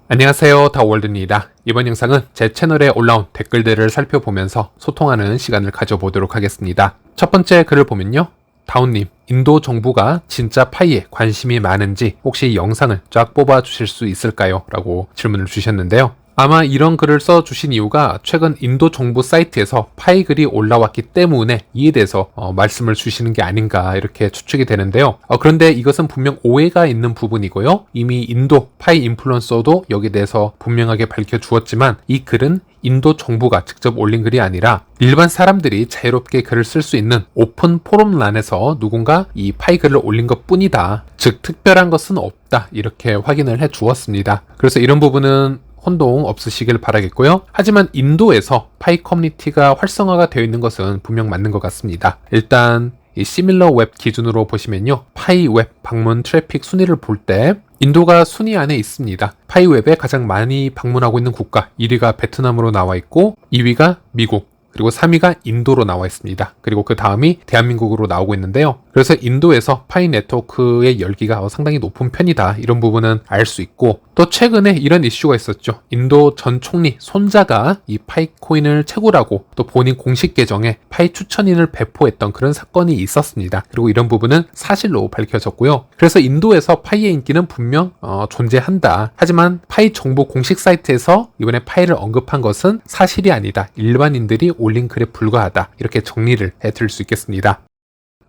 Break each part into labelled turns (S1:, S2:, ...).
S1: 안녕하세요, 다월드입니다. 이번 영상은 제 채널에 올라온 댓글들을 살펴보면서 소통하는 시간을 가져보도록 하겠습니다. 첫 번째 글을 보면요. 다운님, 인도 정부가 진짜 파이에 관심이 많은지 혹시 영상을 쫙 뽑아 주실 수 있을까요? 라고 질문을 주셨는데요. 아마 이런 글을 써주신 이유가 최근 인도 정부 사이트에서 파이 글이 올라왔기 때문에 이에 대해서 말씀을 주시는 게 아닌가 이렇게 추측이 되는데요. 그런데 이것은 분명 오해가 있는 부분이고요. 이미 인도 파이 인플루언서도 여기에 대해서 분명하게 밝혀주었지만 이 글은 인도 정부가 직접 올린 글이 아니라 일반 사람들이 자유롭게 글을 쓸 수 있는 오픈 포럼란에서 누군가 이 파이 글을 올린 것 뿐이다. 즉 특별한 것은 없다. 이렇게 확인을 해 주었습니다. 그래서 이런 부분은 혼동 없으시길 바라겠고요. 하지만 인도에서 파이 커뮤니티가 활성화가 되어 있는 것은 분명 맞는 것 같습니다. 일단 이 시밀러 웹 기준으로 보시면요. 파이 웹 방문 트래픽 순위를 볼 때 인도가 순위 안에 있습니다. 파이 웹에 가장 많이 방문하고 있는 국가 1위가 베트남으로 나와 있고 2위가 미국 그리고 3위가 인도로 나와 있습니다. 그리고 그 다음이 대한민국으로 나오고 있는데요. 그래서 인도에서 파이 네트워크의 열기가 상당히 높은 편이다. 이런 부분은 알 수 있고 또 최근에 이런 이슈가 있었죠. 인도 전 총리 손자가 이 파이 코인을 최고라고 또 본인 공식 계정에 파이 추천인을 배포했던 그런 사건이 있었습니다. 그리고 이런 부분은 사실로 밝혀졌고요. 그래서 인도에서 파이의 인기는 분명 존재한다. 하지만 파이 정부 공식 사이트에서 이번에 파이를 언급한 것은 사실이 아니다. 일반인들이 올린 글에 불과하다. 이렇게 정리를 해드릴 수 있겠습니다.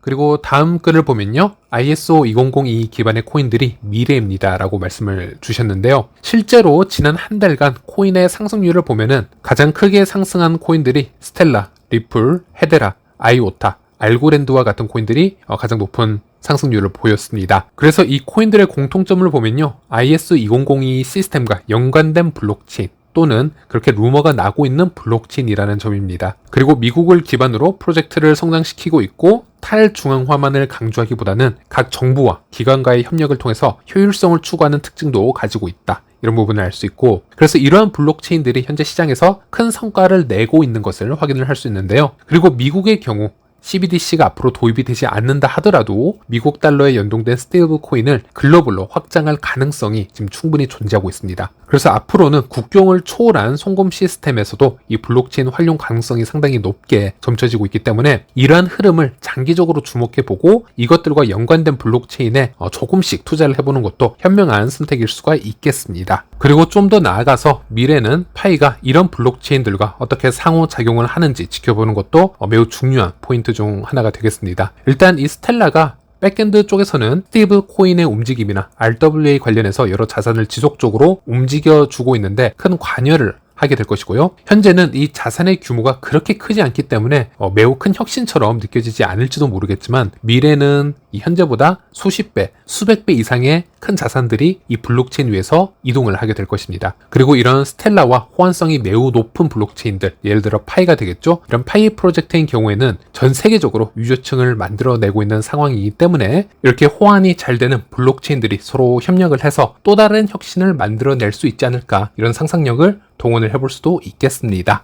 S1: 그리고 다음 글을 보면요. ISO 2002 기반의 코인들이 미래입니다. 라고 말씀을 주셨는데요. 실제로 지난 한 달간 코인의 상승률을 보면은 가장 크게 상승한 코인들이 스텔라, 리플, 헤데라, 아이오타, 알고랜드와 같은 코인들이 가장 높은 상승률을 보였습니다. 그래서 이 코인들의 공통점을 보면요. ISO 2002 시스템과 연관된 블록체인 또는 그렇게 루머가 나고 있는 블록체인이라는 점입니다. 그리고 미국을 기반으로 프로젝트를 성장시키고 있고 탈중앙화만을 강조하기보다는 각 정부와 기관과의 협력을 통해서 효율성을 추구하는 특징도 가지고 있다. 이런 부분을 알 수 있고 그래서 이러한 블록체인들이 현재 시장에서 큰 성과를 내고 있는 것을 확인을 할 수 있는데요. 그리고 미국의 경우 CBDC가 앞으로 도입이 되지 않는다 하더라도 미국 달러에 연동된 스테이블 코인을 글로벌로 확장할 가능성이 지금 충분히 존재하고 있습니다. 그래서 앞으로는 국경을 초월한 송금 시스템에서도 이 블록체인 활용 가능성이 상당히 높게 점쳐지고 있기 때문에 이러한 흐름을 장기적으로 주목해보고 이것들과 연관된 블록체인에 조금씩 투자를 해보는 것도 현명한 선택일 수가 있겠습니다. 그리고 좀 더 나아가서 미래는 파이가 이런 블록체인들과 어떻게 상호작용을 하는지 지켜보는 것도 매우 중요한 포인트 중 하나가 되겠습니다. 일단 이 스텔라가 백엔드 쪽에서는 스테이블 코인의 움직임이나 RWA 관련해서 여러 자산을 지속적으로 움직여주고 있는데 큰 관여를 하게 될 것이고요. 현재는 이 자산의 규모가 그렇게 크지 않기 때문에 매우 큰 혁신처럼 느껴지지 않을지도 모르겠지만 미래는 이 현재보다 수십 배, 수백 배 이상의 큰 자산들이 이 블록체인 위에서 이동을 하게 될 것입니다. 그리고 이런 스텔라와 호환성이 매우 높은 블록체인들, 예를 들어 파이가 되겠죠. 이런 파이 프로젝트인 경우에는 전 세계적으로 유저층을 만들어내고 있는 상황이기 때문에 이렇게 호환이 잘 되는 블록체인들이 서로 협력을 해서 또 다른 혁신을 만들어낼 수 있지 않을까 이런 상상력을 동원을 해볼 수도 있겠습니다.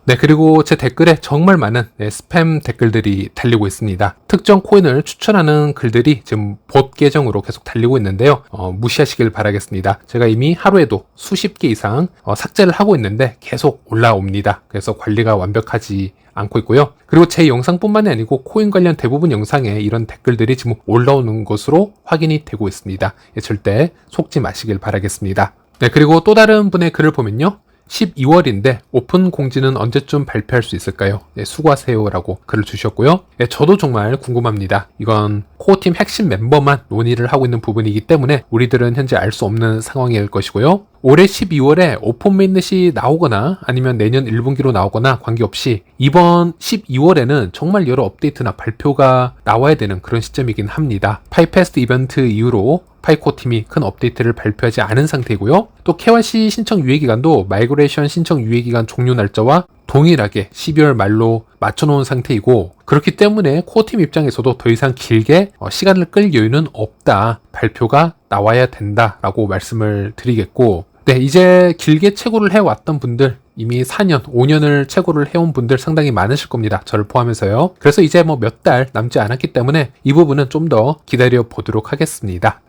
S1: 네, 그리고 제 댓글에 정말 많은 스팸 댓글들이 달리고 있습니다. 특정 코인을 추천하는 글들이 지금 봇 계정으로 계속 달리고 있는데요. 무시하시길 바라겠습니다. 제가 이미 하루에도 수십 개 이상 삭제를 하고 있는데 계속 올라옵니다. 그래서 관리가 완벽하지 않고 있고요. 그리고 제 영상뿐만이 아니고 코인 관련 대부분 영상에 이런 댓글들이 지금 올라오는 것으로 확인이 되고 있습니다. 절대 속지 마시길 바라겠습니다. 네, 그리고 또 다른 분의 글을 보면요. 12월인데 오픈 공지는 언제쯤 발표할 수 있을까요? 네, 수고하세요 라고 글을 주셨고요. 네, 저도 정말 궁금합니다. 이건 코어팀 핵심 멤버만 논의를 하고 있는 부분이기 때문에 우리들은 현재 알 수 없는 상황일 것이고요. 올해 12월에 오픈 메인넷이 나오거나 아니면 내년 1분기로 나오거나 관계없이 이번 12월에는 정말 여러 업데이트나 발표가 나와야 되는 그런 시점이긴 합니다. 파이페스트 이벤트 이후로 파이코 팀이 큰 업데이트를 발표하지 않은 상태이고요. 또 KYC 신청 유예기간도 마이그레이션 신청 유예기간 종료 날짜와 동일하게 12월 말로 맞춰놓은 상태이고 그렇기 때문에 코어팀 입장에서도 더 이상 길게 시간을 끌 여유는 없다. 발표가 나와야 된다라고 말씀을 드리겠고 네, 이제 길게 채굴을 해왔던 분들 이미 4년, 5년을 채굴을 해온 분들 상당히 많으실 겁니다. 저를 포함해서요. 그래서 이제 몇 달 남지 않았기 때문에 이 부분은 좀 더 기다려 보도록 하겠습니다.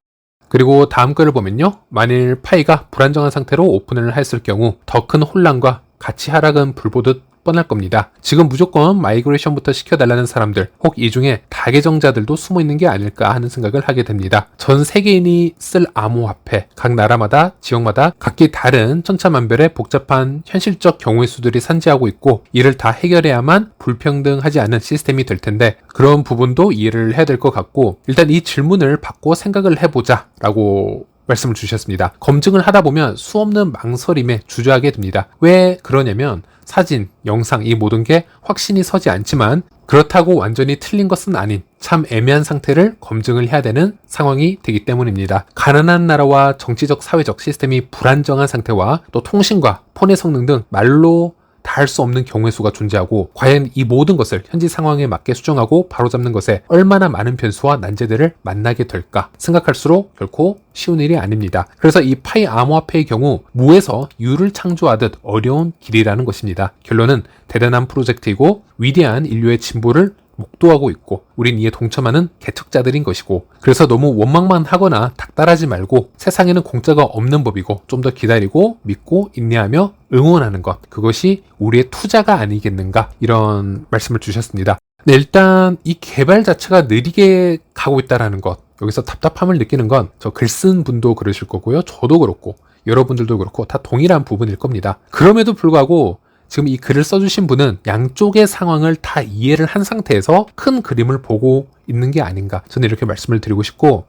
S1: 그리고 다음 글을 보면요. 만일 파이가 불안정한 상태로 오픈을 했을 경우 더 큰 혼란과 가치 하락은 불보듯 뻔할 겁니다. 지금 무조건 마이그레이션부터 시켜달라는 사람들, 혹 이 중에 다계정자들도 숨어 있는 게 아닐까 하는 생각을 하게 됩니다. 전 세계인이 쓸 암호화폐, 각 나라마다, 지역마다 각기 다른 천차만별의 복잡한 현실적 경우의 수들이 산재하고 있고, 이를 다 해결해야만 불평등하지 않은 시스템이 될 텐데, 그런 부분도 이해를 해야 될 것 같고, 일단 이 질문을 받고 생각을 해보자 라고 말씀을 주셨습니다. 검증을 하다 보면 수없는 망설임에 주저하게 됩니다. 왜 그러냐면 사진, 영상 이 모든 게 확신이 서지 않지만 그렇다고 완전히 틀린 것은 아닌 참 애매한 상태를 검증을 해야 되는 상황이 되기 때문입니다. 가난한 나라와 정치적, 사회적 시스템이 불안정한 상태와 또 통신과 폰의 성능 등 말로 다 할 수 없는 경우의 수가 존재하고, 과연 이 모든 것을 현지 상황에 맞게 수정하고 바로잡는 것에 얼마나 많은 변수와 난제들을 만나게 될까 생각할수록 결코 쉬운 일이 아닙니다. 그래서 이 파이 암호화폐의 경우 무에서 유를 창조하듯 어려운 길이라는 것입니다. 결론은 대단한 프로젝트이고 위대한 인류의 진보를 목도하고 있고 우린 이에 동참하는 개척자들인 것이고, 그래서 너무 원망만 하거나 닥달하지 말고 세상에는 공짜가 없는 법이고 좀 더 기다리고 믿고 인내하며 응원하는 것, 그것이 우리의 투자가 아니겠는가, 이런 말씀을 주셨습니다. 네, 일단 이 개발 자체가 느리게 가고 있다는 것, 여기서 답답함을 느끼는 건 저 글 쓴 분도 그러실 거고요, 저도 그렇고 여러분들도 그렇고 다 동일한 부분일 겁니다. 그럼에도 불구하고 지금 이 글을 써주신 분은 양쪽의 상황을 다 이해를 한 상태에서 큰 그림을 보고 있는 게 아닌가, 저는 이렇게 말씀을 드리고 싶고,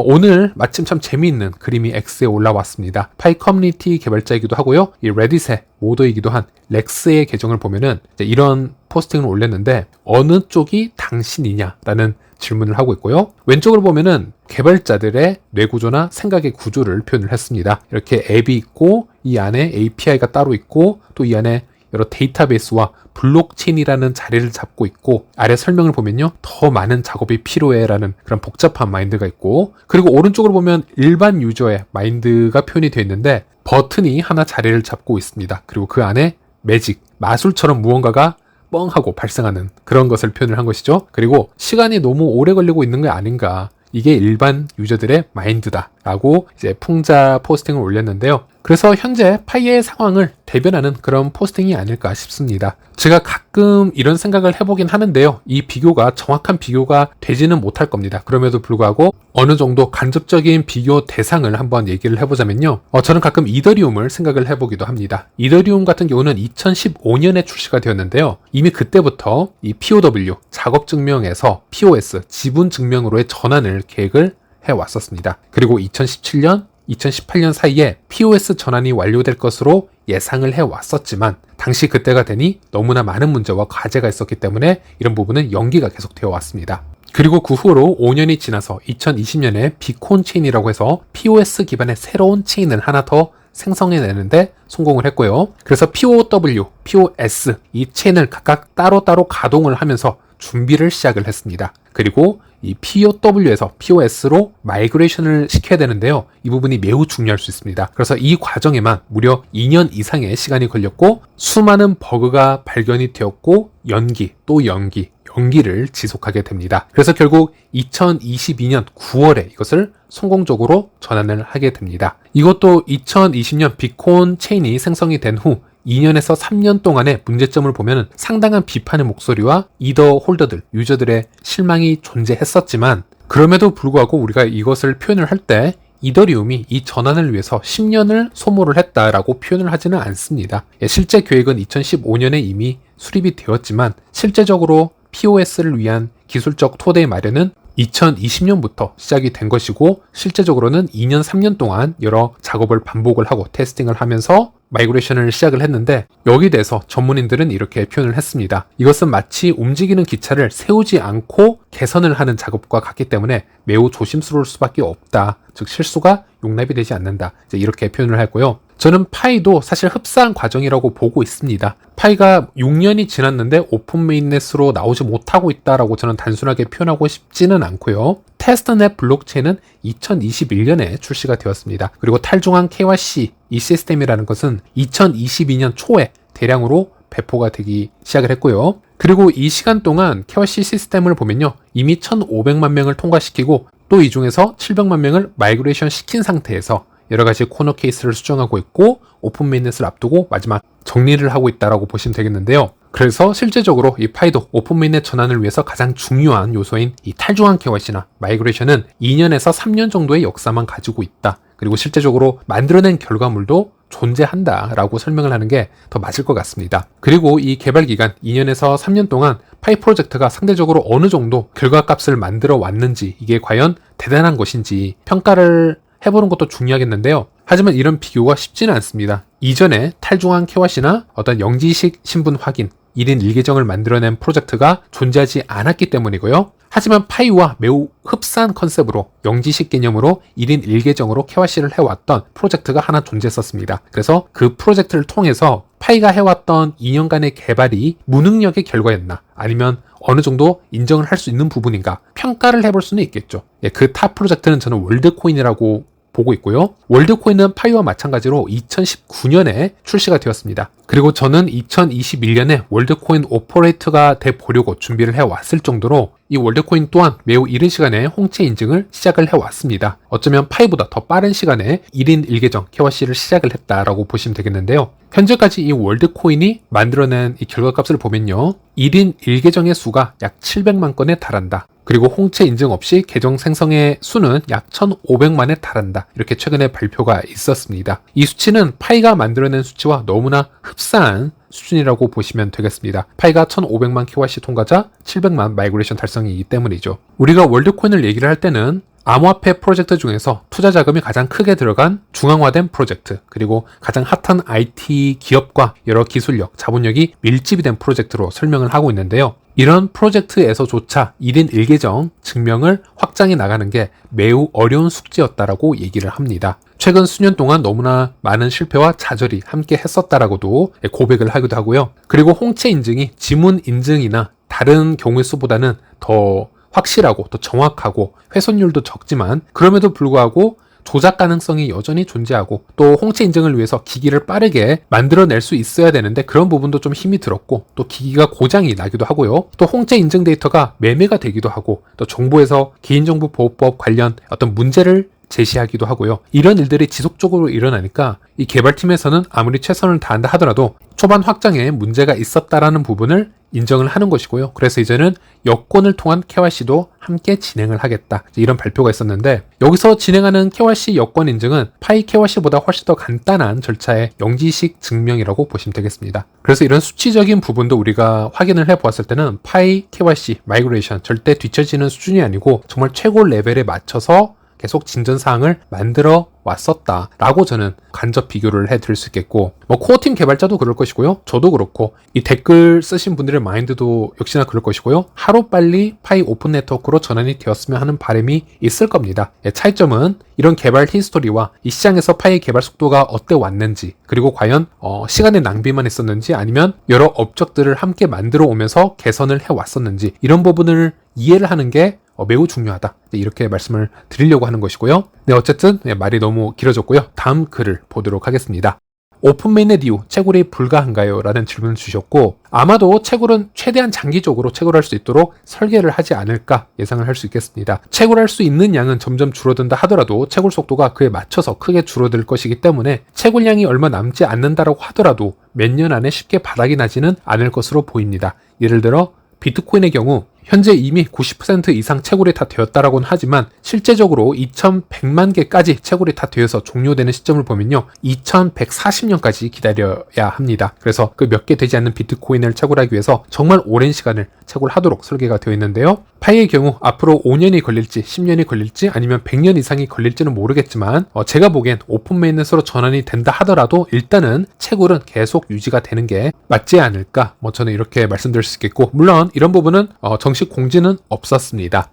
S1: 오늘 마침 참 재미있는 그림이 X에 올라왔습니다. 파이 커뮤니티 개발자이기도 하고요, 이 레딧의 모더이기도 한 렉스의 계정을 보면은 이런 포스팅을 올렸는데, 어느 쪽이 당신이냐라는 질문을 하고 있고요. 왼쪽을 보면은 개발자들의 뇌구조나 생각의 구조를 표현을 했습니다. 이렇게 앱이 있고 이 안에 API가 따로 있고 또 이 안에 여러 데이터베이스와 블록체인이라는 자리를 잡고 있고, 아래 설명을 보면요, 더 많은 작업이 필요해라는 그런 복잡한 마인드가 있고, 그리고 오른쪽으로 보면 일반 유저의 마인드가 표현이 되어 있는데 버튼이 하나 자리를 잡고 있습니다. 그리고 그 안에 매직, 마술처럼 무언가가 뻥하고 발생하는 그런 것을 표현을 한 것이죠. 그리고 시간이 너무 오래 걸리고 있는 게 아닌가, 이게 일반 유저들의 마인드다 라고 이제 풍자 포스팅을 올렸는데요. 그래서 현재 파이의 상황을 대변하는 그런 포스팅이 아닐까 싶습니다. 제가 가끔 이런 생각을 해보긴 하는데요, 이 비교가 정확한 비교가 되지는 못할 겁니다. 그럼에도 불구하고 어느 정도 간접적인 비교 대상을 한번 얘기를 해보자면요, 저는 가끔 이더리움을 생각을 해보기도 합니다. 이더리움 같은 경우는 2015년에 출시가 되었는데요, 이미 그때부터 이 POW, 작업증명에서 POS, 지분증명으로의 전환을 계획을 해왔었습니다. 그리고 2017년, 2018년 사이에 POS 전환이 완료될 것으로 예상을 해왔었지만 당시 그때가 되니 너무나 많은 문제와 과제가 있었기 때문에 이런 부분은 연기가 계속되어 왔습니다. 그리고 그 후로 5년이 지나서 2020년에 비콘 체인이라고 해서 POS 기반의 새로운 체인을 하나 더 생성해내는데 성공을 했고요. 그래서 POW, POS 이 체인을 각각 따로따로 가동을 하면서 준비를 시작을 했습니다. 그리고 이 POW에서 POS로 마이그레이션을 시켜야 되는데요, 이 부분이 매우 중요할 수 있습니다. 그래서 이 과정에만 무려 2년 이상의 시간이 걸렸고 수많은 버그가 발견이 되었고 연기를 지속하게 됩니다. 그래서 결국 2022년 9월에 이것을 성공적으로 전환을 하게 됩니다. 이것도 2020년 비콘 체인이 생성이 된 후 2년에서 3년 동안의 문제점을 보면 상당한 비판의 목소리와 이더 홀더들, 유저들의 실망이 존재했었지만, 그럼에도 불구하고 우리가 이것을 표현을 할 때 이더리움이 이 전환을 위해서 10년을 소모를 했다라고 표현을 하지는 않습니다. 실제 계획은 2015년에 이미 수립이 되었지만 실제적으로 POS를 위한 기술적 토대 마련은 2020년부터 시작이 된 것이고, 실제적으로는 2년, 3년 동안 여러 작업을 반복을 하고 테스팅을 하면서 마이그레이션을 시작을 했는데, 여기에 대해서 전문인들은 이렇게 표현을 했습니다. 이것은 마치 움직이는 기차를 세우지 않고 개선을 하는 작업과 같기 때문에 매우 조심스러울 수밖에 없다. 즉 실수가 용납이 되지 않는다. 이렇게 표현을 했고요. 저는 파이도 사실 흡사한 과정이라고 보고 있습니다. 파이가 6년이 지났는데 오픈 메인넷으로 나오지 못하고 있다라고 저는 단순하게 표현하고 싶지는 않고요. 테스트넷 블록체인은 2021년에 출시가 되었습니다. 그리고 탈중앙 KYC 이 시스템이라는 것은 2022년 초에 대량으로 배포가 되기 시작을 했고요. 그리고 이 시간 동안 KYC 시스템을 보면요, 이미 1,500만 명을 통과시키고 또 이 중에서 700만 명을 마이그레이션 시킨 상태에서 여러 가지 코너 케이스를 수정하고 있고 오픈 메인넷을 앞두고 마지막 정리를 하고 있다라고 보시면 되겠는데요. 그래서 실제적으로 이 파이도 오픈 메인넷 전환을 위해서 가장 중요한 요소인 이 탈중앙 KYC나 마이그레이션은 2년에서 3년 정도의 역사만 가지고 있다. 그리고 실제적으로 만들어낸 결과물도 존재한다라고 설명을 하는 게 더 맞을 것 같습니다. 그리고 이 개발 기간 2년에서 3년 동안 파이 프로젝트가 상대적으로 어느 정도 결과값을 만들어 왔는지 이게 과연 대단한 것인지 평가를 해보는 것도 중요하겠는데요. 하지만 이런 비교가 쉽지는 않습니다. 이전에 탈중앙 KYC나 어떤 영지식 신분 확인 1인 1계정을 만들어낸 프로젝트가 존재하지 않았기 때문이고요. 하지만 파이와 매우 흡사한 컨셉으로 영지식 개념으로 1인 1계정으로 KYC를 해왔던 프로젝트가 하나 존재했었습니다. 그래서 그 프로젝트를 통해서 파이가 해왔던 2년간의 개발이 무능력의 결과였나 아니면 어느 정도 인정을 할 수 있는 부분인가 평가를 해볼 수는 있겠죠. 그 탑 프로젝트는 저는 월드코인이라고 보고 있고요. 월드코인은 파이와 마찬가지로 2019년에 출시가 되었습니다. 그리고 저는 2021년에 월드코인 오퍼레이터가 돼 보려고 준비를 해왔을 정도로 이 월드코인 또한 매우 이른 시간에 홍채 인증을 시작을 해왔습니다. 어쩌면 파이보다 더 빠른 시간에 1인 1계정 KYC를 시작을 했다라고 보시면 되겠는데요. 현재까지 이 월드코인이 만들어낸 이 결과값을 보면요. 1인 1계정의 수가 약 700만 건에 달한다. 그리고 홍채 인증 없이 계정 생성의 수는 약 1,500만에 달한다. 이렇게 최근에 발표가 있었습니다. 이 수치는 파이가 만들어낸 수치와 너무나 흡사한 수준이라고 보시면 되겠습니다. 파이가 1,500만 KYC 통과자 700만 마이그레이션 달성이기 때문이죠. 우리가 월드코인을 얘기를 할 때는 암호화폐 프로젝트 중에서 투자 자금이 가장 크게 들어간 중앙화된 프로젝트, 그리고 가장 핫한 IT 기업과 여러 기술력, 자본력이 밀집이 된 프로젝트로 설명을 하고 있는데요. 이런 프로젝트에서조차 1인 1계정 증명을 확장해 나가는 게 매우 어려운 숙제였다라고 얘기를 합니다. 최근 수년 동안 너무나 많은 실패와 좌절이 함께 했었다라고도 고백을 하기도 하고요. 그리고 홍채 인증이 지문 인증이나 다른 경우의 수보다는 더 확실하고 더 정확하고 훼손율도 적지만 그럼에도 불구하고 조작 가능성이 여전히 존재하고 또 홍채 인증을 위해서 기기를 빠르게 만들어낼 수 있어야 되는데 그런 부분도 좀 힘이 들었고 또 기기가 고장이 나기도 하고요. 또 홍채 인증 데이터가 매매가 되기도 하고 또 정부에서 개인정보보호법 관련 어떤 문제를 제시하기도 하고요. 이런 일들이 지속적으로 일어나니까 이 개발팀에서는 아무리 최선을 다한다 하더라도 초반 확장에 문제가 있었다라는 부분을 인정을 하는 것이고요. 그래서 이제는 여권을 통한 KYC도 함께 진행을 하겠다. 이런 발표가 있었는데 여기서 진행하는 KYC 여권 인증은 파이 KYC보다 훨씬 더 간단한 절차의 영지식 증명이라고 보시면 되겠습니다. 그래서 이런 수치적인 부분도 우리가 확인을 해보았을 때는 파이 KYC 마이그레이션 절대 뒤처지는 수준이 아니고 정말 최고 레벨에 맞춰서 계속 진전사항을 만들어 왔었다라고 저는 간접 비교를 해드릴 수 있겠고 코어팀 개발자도 그럴 것이고요. 저도 그렇고 이 댓글 쓰신 분들의 마인드도 역시나 그럴 것이고요. 하루빨리 파이 오픈 네트워크로 전환이 되었으면 하는 바람이 있을 겁니다. 차이점은 이런 개발 히스토리와 이 시장에서 파이 개발 속도가 어때 왔는지 그리고 과연 시간의 낭비만 있었는지 아니면 여러 업적들을 함께 만들어 오면서 개선을 해왔었는지 이런 부분을 이해를 하는 게 매우 중요하다. 이렇게 말씀을 드리려고 하는 것이고요. 네, 어쨌든 말이 너무 길어졌고요. 다음 글을 보도록 하겠습니다. 오픈 메인넷 이후 채굴이 불가한가요? 라는 질문을 주셨고 아마도 채굴은 최대한 장기적으로 채굴할 수 있도록 설계를 하지 않을까 예상을 할 수 있겠습니다. 채굴할 수 있는 양은 점점 줄어든다 하더라도 채굴 속도가 그에 맞춰서 크게 줄어들 것이기 때문에 채굴량이 얼마 남지 않는다라고 하더라도 몇 년 안에 쉽게 바닥이 나지는 않을 것으로 보입니다. 예를 들어 비트코인의 경우 현재 이미 90% 이상 채굴이 다 되었다라고는 하지만 실제적으로 2100만 개까지 채굴이 다 되어서 종료되는 시점을 보면요. 2140년까지 기다려야 합니다. 그래서 그 몇 개 되지 않는 비트코인을 채굴하기 위해서 정말 오랜 시간을 채굴하도록 설계가 되어 있는데요. 파이의 경우 앞으로 5년이 걸릴지 10년이 걸릴지 아니면 100년 이상이 걸릴지는 모르겠지만 제가 보기엔 오픈 메인넷으로 전환이 된다 하더라도 일단은 채굴은 계속 유지가 되는 게 맞지 않을까 저는 이렇게 말씀드릴 수 있겠고 물론 이런 부분은 정식 공지는 없었습니다.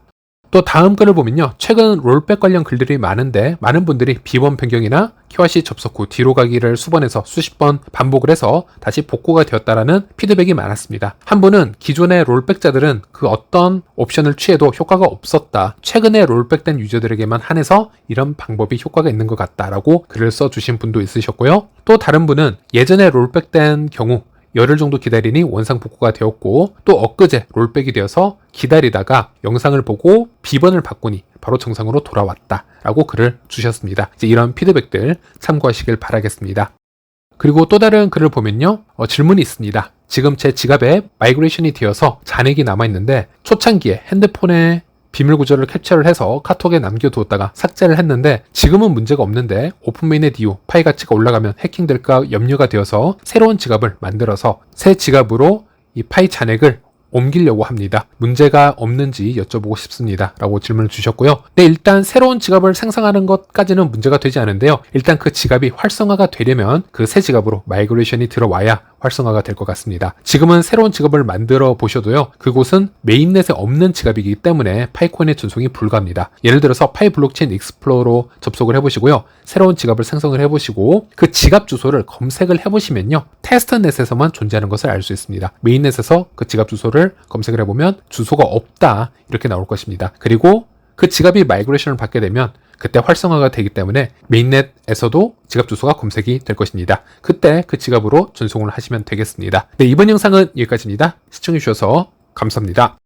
S1: 또 다음 글을 보면요. 최근 롤백 관련 글들이 많은데 많은 분들이 비번 변경이나 KYC 접속 후 뒤로 가기를 수번해서 수십 번 반복을 해서 다시 복구가 되었다라는 피드백이 많았습니다. 한 분은 기존의 롤백자들은 그 어떤 옵션을 취해도 효과가 없었다. 최근에 롤백된 유저들에게만 한해서 이런 방법이 효과가 있는 것 같다라고 글을 써주신 분도 있으셨고요. 또 다른 분은 예전에 롤백된 경우 열흘 정도 기다리니 원상 복구가 되었고 또 엊그제 롤백이 되어서 기다리다가 영상을 보고 비번을 바꾸니 바로 정상으로 돌아왔다 라고 글을 주셨습니다. 이제 이런 피드백들 참고하시길 바라겠습니다. 그리고 또 다른 글을 보면요. 질문이 있습니다. 지금 제 지갑에 마이그레이션이 되어서 잔액이 남아있는데 초창기에 핸드폰에 비밀 구조를 캡처를 해서 카톡에 남겨두었다가 삭제를 했는데 지금은 문제가 없는데 오픈메인넷 이후 파일 가치가 올라가면 해킹될까 염려가 되어서 새로운 지갑을 만들어서 새 지갑으로 이 파일 잔액을 옮기려고 합니다. 문제가 없는지 여쭤보고 싶습니다. 라고 질문을 주셨고요. 네, 일단 새로운 지갑을 생성하는 것까지는 문제가 되지 않은데요. 일단 그 지갑이 활성화가 되려면 그 새 지갑으로 마이그레이션이 들어와야 활성화가 될 것 같습니다. 지금은 새로운 지갑을 만들어 보셔도요. 그곳은 메인넷에 없는 지갑이기 때문에 파이코인의 전송이 불가합니다. 예를 들어서 파이 블록체인 익스플로러로 접속을 해보시고요. 새로운 지갑을 생성을 해보시고 그 지갑 주소를 검색을 해보시면요. 테스트넷에서만 존재하는 것을 알 수 있습니다. 메인넷에서 그 지갑 주소를 검색을 해보면 주소가 없다 이렇게 나올 것입니다. 그리고 그 지갑이 마이그레이션을 받게 되면 그때 활성화가 되기 때문에 메인넷에서도 지갑 주소가 검색이 될 것입니다. 그때 그 지갑으로 전송을 하시면 되겠습니다. 네, 이번 영상은 여기까지입니다. 시청해주셔서 감사합니다.